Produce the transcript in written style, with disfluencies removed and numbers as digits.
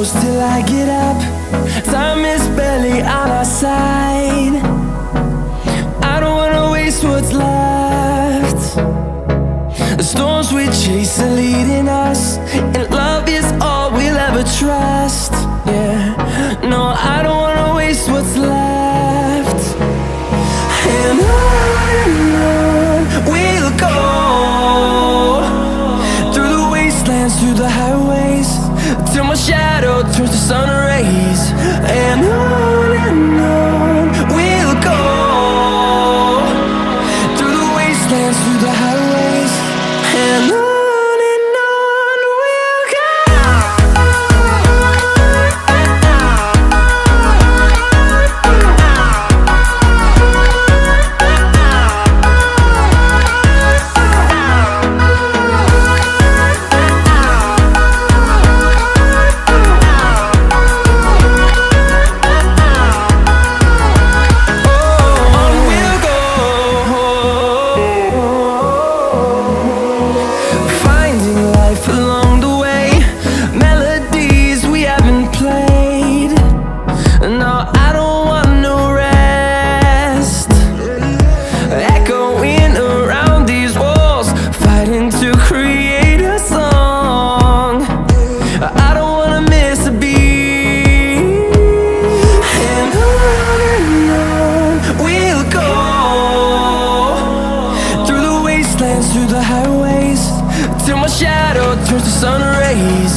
close till I get up. Time is barely on our side. I don't wanna waste what's left. The storms we chase are leading us, and love is all we'll ever trust. Yeah, no, I don't wanna waste what's left. And on we'll go, through the wastelands, through the highways, till my shadow turns to sun rays. And on we'll go, through the wastelands, through the highways, and on we'll go. Along the way, melodies we haven't played. No, I don't want no rest. Echoing around these walls, fighting to create a song. I don't wanna miss a beat. And on we'll go, through the wastelands, through the highways, till my shadow turns to sun rays.